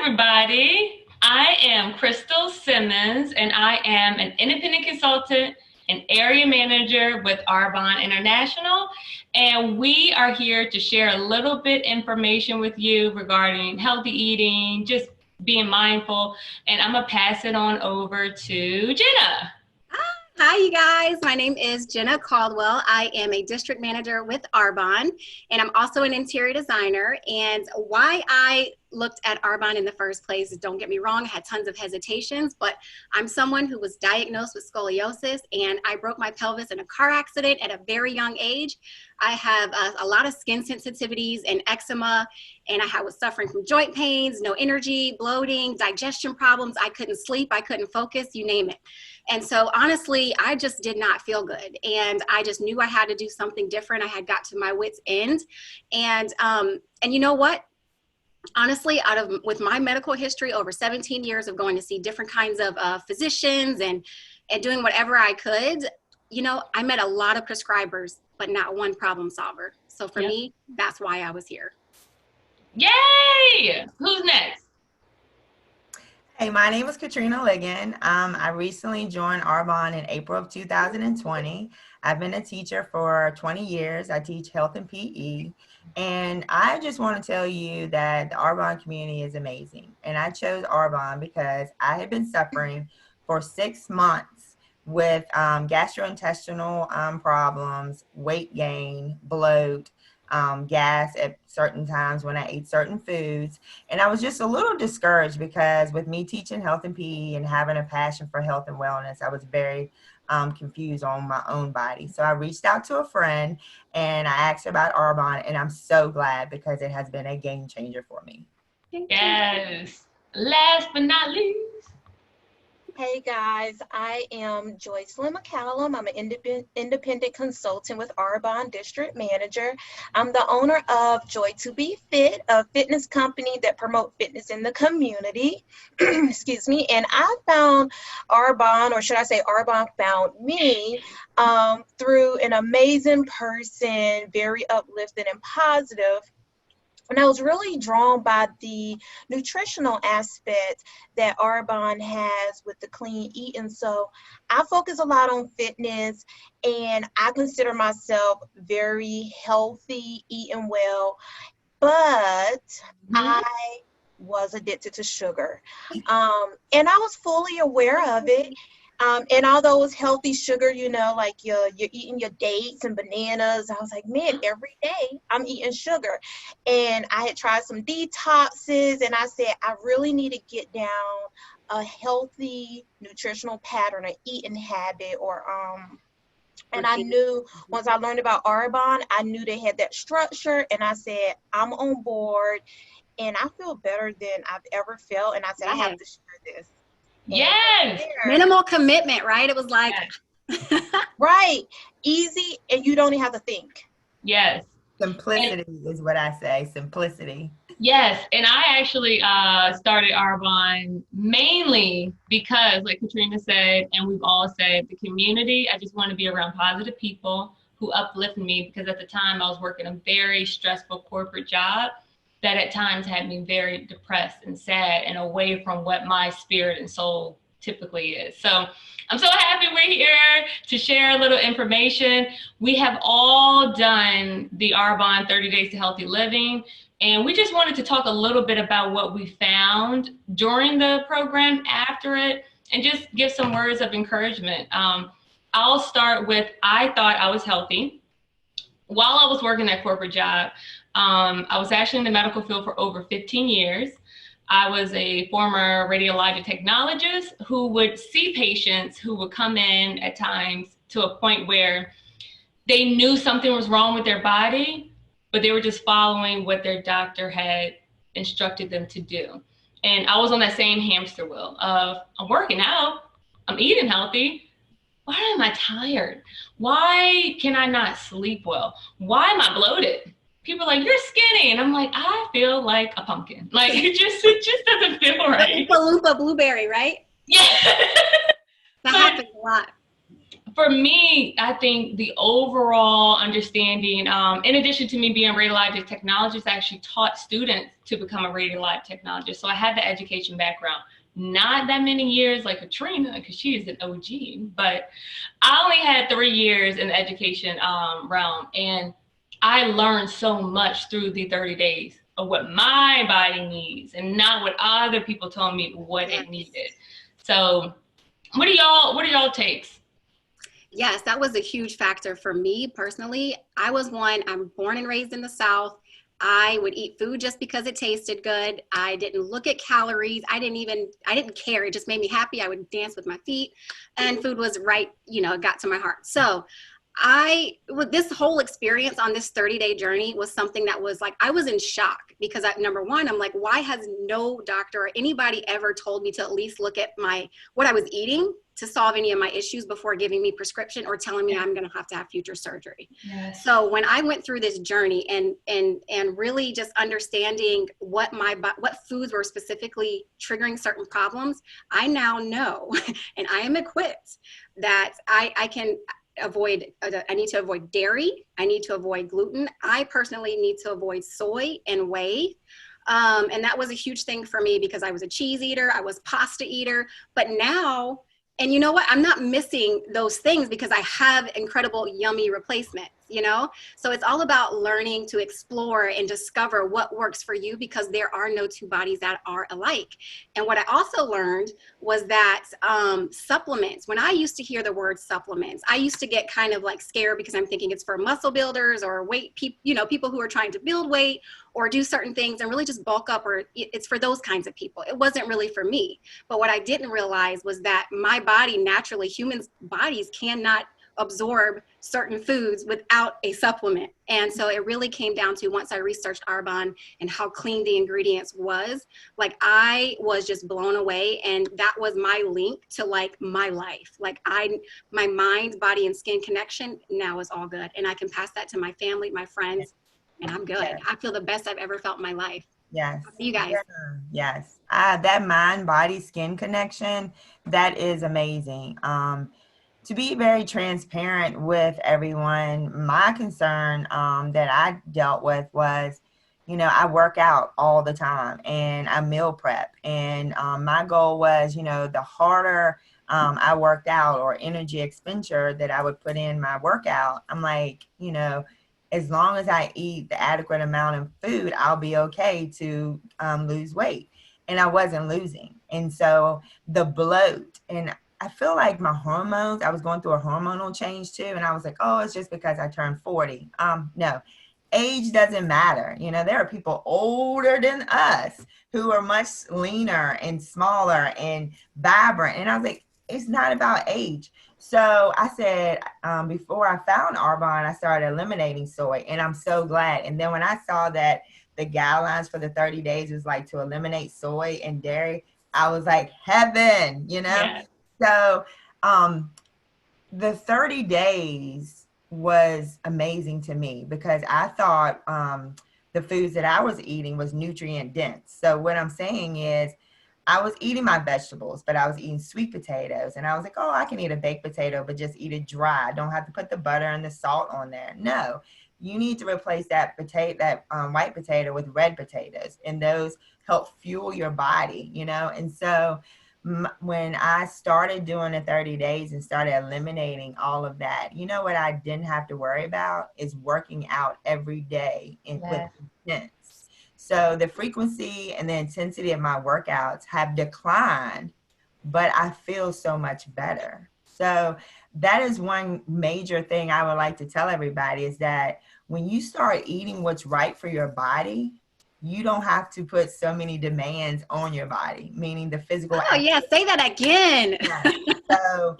everybody. I am Crystal Simmons, and I am an independent consultant and area manager with Arbonne International. And we are here to share a little bit information with you regarding healthy eating, just being mindful. And I'm going to pass it on over to Jenna. Hi, you guys. My name is Jenna Caldwell. I am a district manager with Arbonne, and I'm also an interior designer. And why I looked at Arbonne in the first place, don't get me wrong, I had tons of hesitations, but I'm someone who was diagnosed with scoliosis, and I broke my pelvis in a car accident at a very young age. I have a lot of skin sensitivities and eczema, and I was suffering from joint pains, no energy, bloating, digestion problems. I couldn't sleep, I couldn't focus, you name it. And so honestly, I just did not feel good. And I just knew I had to do something different. I had got to my wit's end. And you know what? Honestly, with my medical history, over 17 years of going to see different kinds of physicians and doing whatever I could, you know, I met a lot of prescribers, but not one problem solver. So for me, that's why I was here. Yay! Who's next? Hey, my name is Katrina Ligon. I recently joined Arbonne in April of 2020. I've been a teacher for 20 years. I teach health and PE. And I just want to tell you that the Arbonne community is amazing. And I chose Arbonne because I had been suffering for 6 months with gastrointestinal problems, weight gain, bloat, gas at certain times when I ate certain foods. And I was just a little discouraged because with me teaching health and PE and having a passion for health and wellness, I was very confused on my own body. So I reached out to a friend and I asked her about Arbonne, and I'm so glad because it has been a game changer for me. Yes. Last but not least. Hey guys, I am Joycelyn McCallum. I'm an independent consultant with Arbonne District Manager. I'm the owner of Joy to Be Fit, a fitness company that promotes fitness in the community. Excuse me. And I found Arbonne, or should I say Arbonne found me through an amazing person, very uplifting and positive. And I was really drawn by the nutritional aspect that Arbonne has with the clean eating. So I focus a lot on fitness, and I consider myself very healthy, eating well, but I was addicted to sugar. And I was fully aware of it. And although it's healthy sugar, you know, like you're eating your dates and bananas, I was like, man, every day I'm eating sugar. And I had tried some detoxes, and I said, I really need to get down a healthy nutritional pattern, an eating habit, or and I knew once I learned about Arbonne, I knew they had that structure, and I said, I'm on board, and I feel better than I've ever felt. And I said, I have to share this. Yes. Minimal commitment, right? It was like, right, easy, and you don't even have to think. Yes. Simplicity is what I say, simplicity. Yes, and I actually started Arbonne mainly because, like Katrina said, and we've all said, the community, I just want to be around positive people who uplift me, because at the time I was working a very stressful corporate job that at times had me very depressed and sad and away from what my spirit and soul typically is. So I'm so happy we're here to share a little information. We have all done the Arbonne 30 Days to Healthy Living, and we just wanted to talk a little bit about what we found during the program, after it, and just give some words of encouragement. I'll start with, I thought I was healthy. While I was working that corporate job, I was actually in the medical field for over 15 years. I was a former radiologic technologist who would see patients who would come in at times to a point where they knew something was wrong with their body, but they were just following what their doctor had instructed them to do. And I was on that same hamster wheel of, I'm working out, I'm eating healthy. Why am I tired? Why can I not sleep well? Why am I bloated? People are like, you're skinny. And I'm like, I feel like a pumpkin. Like, it just doesn't feel right. Oompa Loompa blueberry, right? Yeah. That happens a lot. For me, I think the overall understanding, in addition to me being a radiologic technologist, I actually taught students to become a radiologic technologist. So I had the education background. Not that many years like Katrina, because she is an OG, but I only had 3 years in the education realm. And I learned so much through the 30 days of what my body needs and not what other people told me what it needed. So what are y'all takes? Yes, that was a huge factor for me personally. I'm born and raised in the South. I would eat food just because it tasted good. I didn't look at calories. I didn't care. It just made me happy. I would dance with my feet and food was right, it got to my heart. So this whole experience on this 30-day journey was something that was like, I was in shock because number one, I'm like, why has no doctor or anybody ever told me to at least look at what I was eating to solve any of my issues before giving me prescription or telling me I'm going to have future surgery. Yes. So when I went through this journey and really just understanding what foods were specifically triggering certain problems, I now know, and I am equipped that I need to avoid dairy. I need to avoid gluten. I personally need to avoid soy and whey. And that was a huge thing for me because I was a cheese eater. I was pasta eater, but now, and you know what? I'm not missing those things because I have incredible, yummy replacements, So it's all about learning to explore and discover what works for you because there are no two bodies that are alike. And what I also learned was that supplements, when I used to hear the word supplements, I used to get kind of like scared because I'm thinking it's for muscle builders or people who are trying to build weight or do certain things and really just bulk up, or it's for those kinds of people. It wasn't really for me. But what I didn't realize was that my body, naturally, humans' bodies cannot absorb certain foods without a supplement. And so it really came down to, once I researched Arbonne and how clean the ingredients was, like I was just blown away. And that was my link to like my life. Like my mind, body, and skin connection now is all good. And I can pass that to my family, my friends, and I'm good. Yes. I feel the best I've ever felt in my life. Yes. You guys. Yeah. Yes. That mind, body, skin connection, that is amazing. To be very transparent with everyone, my concern that I dealt with was, I work out all the time and I meal prep. And my goal was, the harder I worked out or energy expenditure that I would put in my workout, I'm like, as long as I eat the adequate amount of food, I'll be okay to lose weight. And I wasn't losing. And so the bloat, and I feel like my hormones, I was going through a hormonal change too. And I was like, oh, it's just because I turned 40. No, age doesn't matter. There are people older than us who are much leaner and smaller and vibrant. And I was like, it's not about age. So I said, before I found Arbonne, I started eliminating soy, and I'm so glad. And then when I saw that the guidelines for the 30 days was like to eliminate soy and dairy, I was like, heaven, Yeah. So the 30 days was amazing to me because I thought the foods that I was eating was nutrient dense. So what I'm saying is, I was eating my vegetables, but I was eating sweet potatoes. And I was like, oh, I can eat a baked potato, but just eat it dry. I don't have to put the butter and the salt on there. No, you need to replace that white potato with red potatoes. And those help fuel your body, And so when I started doing the 30 days and started eliminating all of that, what I didn't have to worry about is working out every day with intense. So the frequency and the intensity of my workouts have declined, but I feel so much better. So that is one major thing I would like to tell everybody is that when you start eating what's right for your body, you don't have to put so many demands on your body, meaning the physical. Oh, yeah. Say that again. Yeah. So,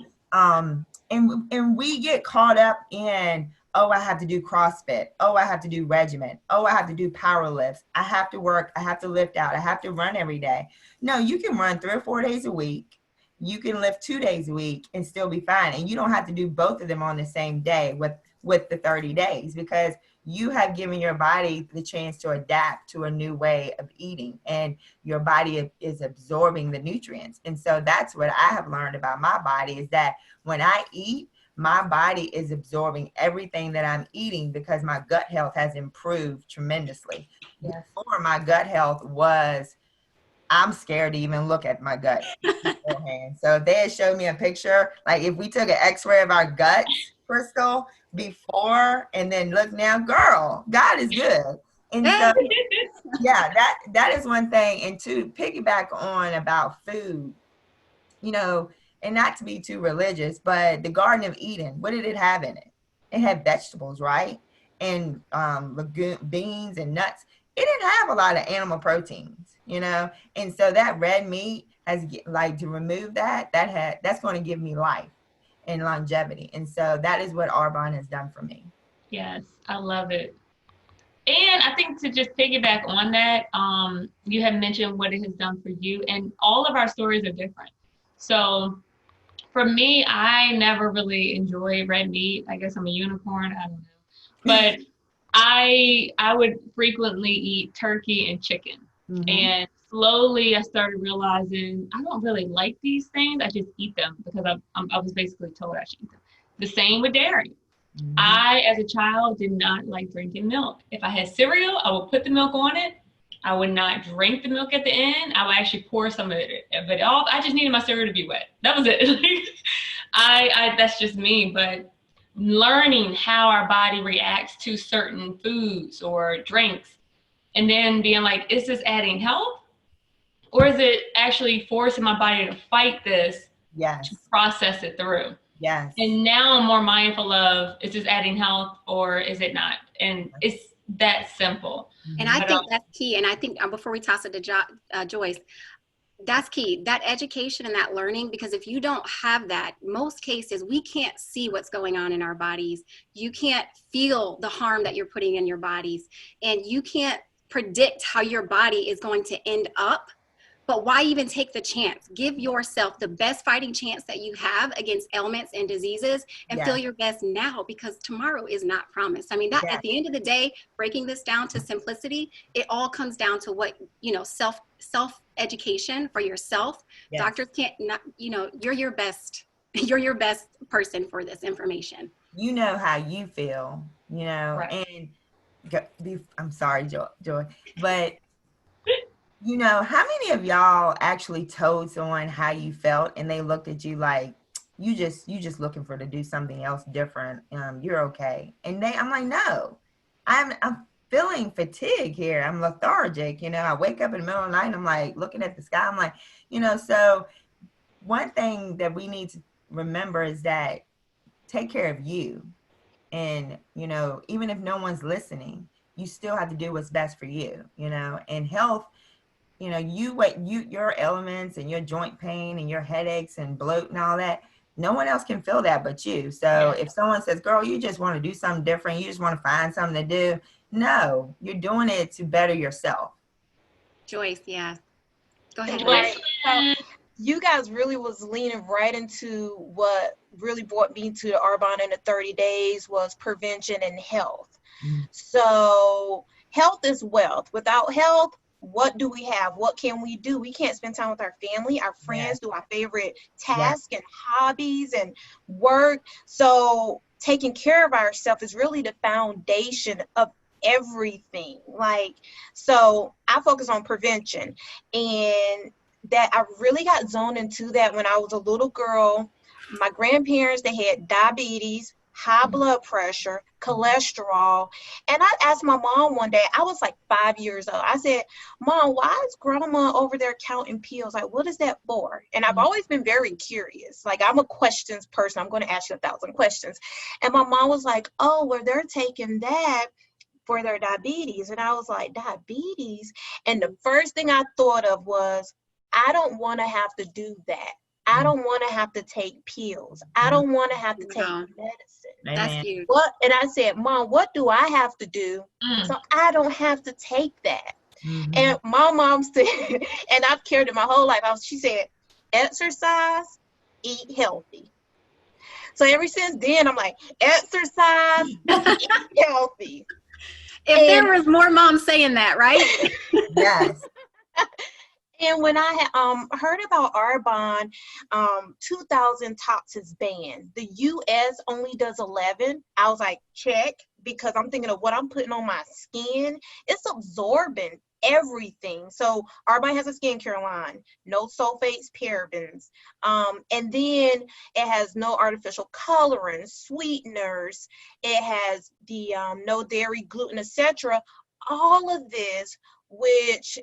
and we get caught up in, oh, I have to do CrossFit. Oh, I have to do regimen. Oh, I have to do power lifts. I have to work. I have to lift out. I have to run every day. No, you can run 3 or 4 days a week. You can lift 2 days a week and still be fine. And you don't have to do both of them on the same day with the 30 days because you have given your body the chance to adapt to a new way of eating and your body is absorbing the nutrients. And so that's what I have learned about my body is that when I eat, my body is absorbing everything that I'm eating because my gut health has improved tremendously. Yes. Before, my gut health was, I'm scared to even look at my gut beforehand. So if they had showed me a picture, like if we took an x-ray of our guts, Crystal, before and then look now, girl, God is good. And so, yeah, that is one thing. And to piggyback on about food, you know, and not to be too religious, but the Garden of Eden, what did it have in it? It had vegetables, right? And legume, beans and nuts. It didn't have a lot of animal proteins, you know? And so that red meat has, like, to remove that's going to give me life and longevity. And so that is what Arbonne has done for me. Yes, I love it. And I think to just piggyback on that, you had mentioned what it has done for you, and all of our stories are different. So for me, I never really enjoyed red meat. I guess I'm a unicorn. I don't know. But I would frequently eat turkey and chicken. Mm-hmm. And slowly I started realizing I don't really like these things. I just eat them because I was basically told I should eat them. The same with dairy. Mm-hmm. I, as a child, did not like drinking milk. If I had cereal, I would put the milk on it. I would not drink the milk at the end. I would actually pour some of it off. I just needed my cereal to be wet. That was it. That's just me. But learning how our body reacts to certain foods or drinks, and then being like, is this adding health? Or is it actually forcing my body to fight this to process it through? Yes. And now I'm more mindful of, is this adding health or is it not? And it's that simple. And I think that's key. And I think before we toss it to Joyce, that's key, that education and that learning, because if you don't have that, most cases, we can't see what's going on in our bodies. You can't feel the harm that you're putting in your bodies, and you can't predict how your body is going to end up. But why even take the chance? Give yourself the best fighting chance that you have against ailments and diseases, and feel your best now, because tomorrow is not promised. I mean, that at the end of the day, breaking this down to simplicity, it all comes down to what, self education for yourself. Doctors can't, you're your best person for this information. You know how you feel, right. And I'm sorry, Joy, but how many of y'all actually told someone how you felt and they looked at you like, you just looking to do something else different. You're okay. And I'm like, no, I'm feeling fatigue here. I'm lethargic. I wake up in the middle of the night and I'm like looking at the sky. I'm like, so one thing that we need to remember is that take care of you. And, even if no one's listening, you still have to do what's best for you, and health. Your elements and your joint pain and your headaches and bloat and all that, no one else can feel that but you. So if someone says, girl, you just want to do something different, you just want to find something to do, no, you're doing it to better yourself. Joyce, yeah. Go ahead. Right. So you guys really was leaning right into what really brought me to the Arbonne in the 30 days was prevention and health. Mm-hmm. So health is wealth. Without health, what do we have? What can we do? We can't spend time with our family, our friends, do our favorite tasks and hobbies and work. So taking care of ourselves is really the foundation of everything. So I focus on prevention, and that I really got zoned into that when I was a little girl. My grandparents, they had diabetes, high blood pressure, cholesterol. And I asked my mom one day, I was like 5 years old. I said, Mom, why is grandma over there counting pills? Like, what is that for? And I've always been very curious. I'm a questions person. I'm going to ask you 1,000 questions. And my mom was like, oh, well, they're taking that for their diabetes. And I was like, diabetes? And the first thing I thought of was, I don't want to have to do that. I don't want to have to take pills. I don't want to have to take medicine. That's cute. And I said, Mom, what do I have to do so I don't have to take that? Mm-hmm. And my mom said, and I've carried it my whole life, she said, exercise, eat healthy. So ever since then, I'm like, exercise, eat healthy. If there was more moms saying that, right? Yes. And when I had heard about Arbonne, 2,000 tops is banned. The U.S. only does 11. I was like, check, because I'm thinking of what I'm putting on my skin. It's absorbing everything. So Arbonne has a skincare line, no sulfates, parabens, and then it has no artificial coloring, sweeteners. It has the no dairy, gluten, etc. All of this, which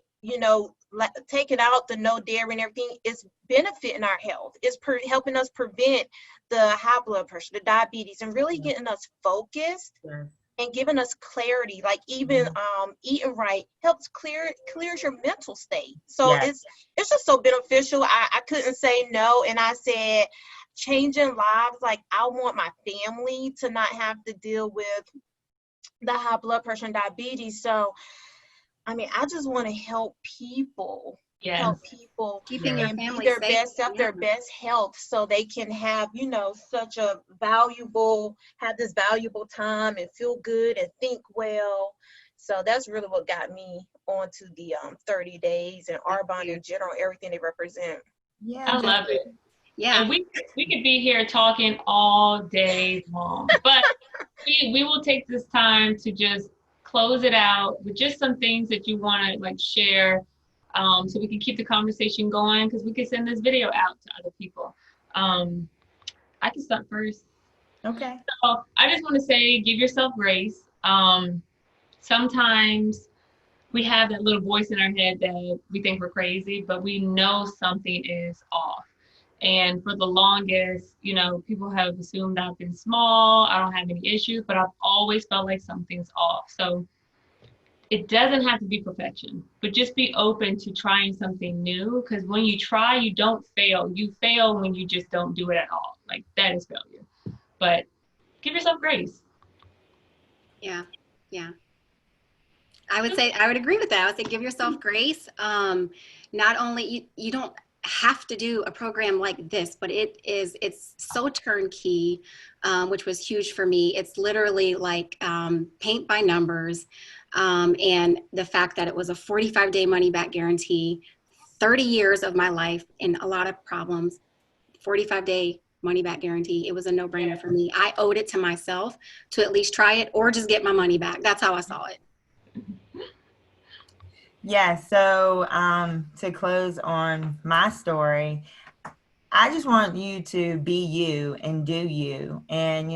like taking out the no dairy and everything, is benefiting our health. It's helping us prevent the high blood pressure, the diabetes, and really getting us focused and giving us clarity. Like even eating right helps clears your mental state. So it's just so beneficial. I couldn't say no, and I said changing lives. Like I want my family to not have to deal with the high blood pressure and diabetes. So I mean, I just want to help people, keeping your and be family their safe. best self, their best health, so they can have, such a have this valuable time and feel good and think well. So that's really what got me onto the 30 days and Arbonne in general, everything they represent. Yeah, I love it. Yeah. And we could be here talking all day long, but we will take this time to just close it out with just some things that you want to like share, so we can keep the conversation going, because we can send this video out to other people. I can start first. Okay. So I just want to say, give yourself grace. Sometimes we have that little voice in our head that we think we're crazy, but we know something is off. And for the longest, people have assumed I've been small, I don't have any issues, but I've always felt like something's off. So it doesn't have to be perfection, but just be open to trying something new, because when you try, you don't fail. You fail when you just don't do it at all. Like that is failure. But give yourself grace. Yeah. I would agree with that. I would say give yourself grace. Not only you don't have to do a program like this, but it's so turnkey, which was huge for me. It's literally like paint by numbers, and the fact that it was a 45-day money back guarantee, 30 years of my life and a lot of problems, 45-day money back guarantee. It was a no-brainer for me. I owed it to myself to at least try it or just get my money back. That's how I saw it. Yeah, so to close on my story, I just want you to be you and do you. And,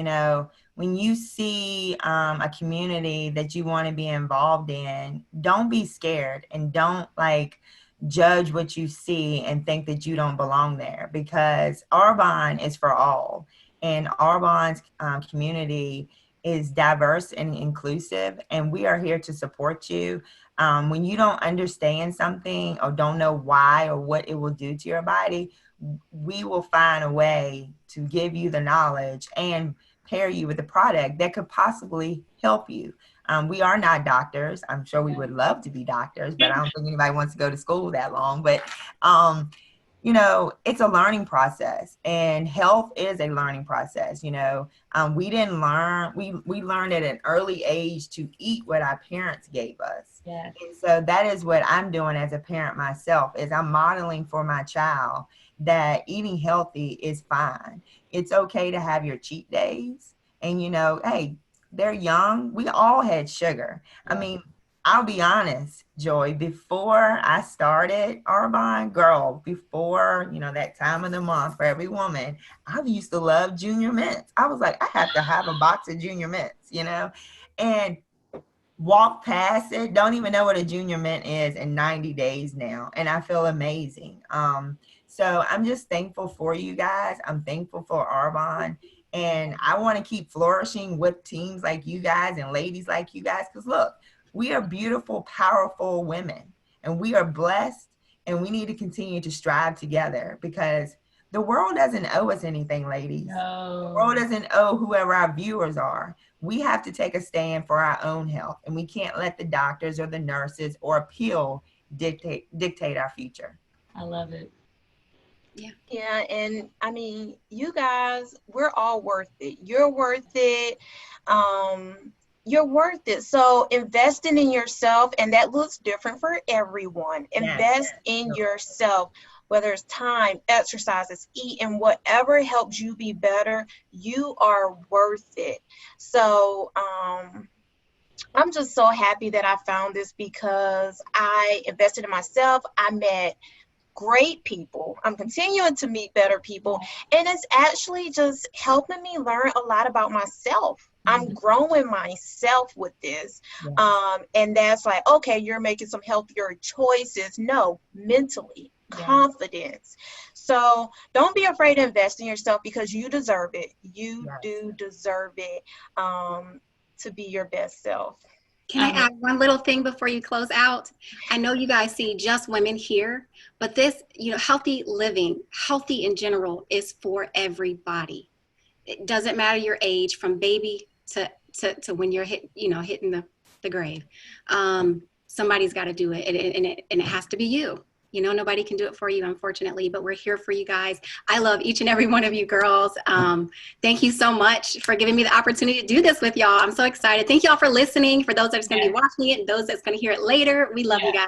when you see a community that you want to be involved in, don't be scared and don't judge what you see and think that you don't belong there, because Arbonne is for all. And Arbonne's community is diverse and inclusive, and we are here to support you. When you don't understand something or don't know why or what it will do to your body, we will find a way to give you the knowledge and pair you with a product that could possibly help you. We are not doctors. I'm sure we would love to be doctors, but I don't think anybody wants to go to school that long. But, it's a learning process, and health is a learning process. We didn't learn, we learned at an early age to eat what our parents gave us. Yes. And so that is what I'm doing as a parent myself, is I'm modeling for my child that eating healthy is fine. It's okay to have your cheat days. And, hey, they're young. We all had sugar. I mean, I'll be honest, Joy, before I started Arbonne, girl, before, that time of the month for every woman, I used to love Junior Mints. I was like, I have to have a box of Junior Mints, and walk past it, don't even know what a Junior Mint is in 90 days now. And I feel amazing. So I'm just thankful for you guys. I'm thankful for Arbonne. And I want to keep flourishing with teams like you guys and ladies like you guys. Because look, we are beautiful, powerful women, and we are blessed, and we need to continue to strive together, because the world doesn't owe us anything, ladies. No. The world doesn't owe whoever our viewers are. We have to take a stand for our own health, and we can't let the doctors or the nurses or a pill dictate our future. I love it. Yeah, and I mean, you guys, we're all worth it. You're worth it. you're worth it. So investing in yourself, and that looks different for everyone. Invest in yourself, whether it's time, exercises, eating, whatever helps you be better, you are worth it. So I'm just so happy that I found this because I invested in myself. I met great people. I'm continuing to meet better people. And it's actually just helping me learn a lot about myself. I'm growing myself with this. And that's like, okay, you're making some healthier choices. No, mentally, confidence. So don't be afraid to invest in yourself because you deserve it. You do deserve it to be your best self. Can I add one little thing before you close out? I know you guys see just women here, but this, healthy living, healthy in general, is for everybody. It doesn't matter your age, from baby to when you're hitting the grave. Somebody's got to do it, and it has to be you. Nobody can do it for you, unfortunately, but we're here for you guys. I love each and every one of you girls. Thank you so much for giving me the opportunity to do this with y'all. I'm so excited. Thank y'all for listening. For those that's going to be watching it and those that's going to hear it later, we love you guys.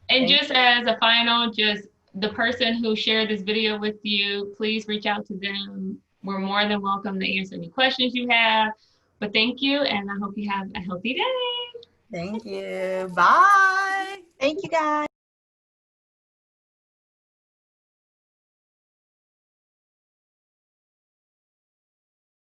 And just as a final, just the person who shared this video with you, please reach out to them. We're more than welcome to answer any questions you have. But thank you, and I hope you have a healthy day. Thank you. Bye. Thank you, guys.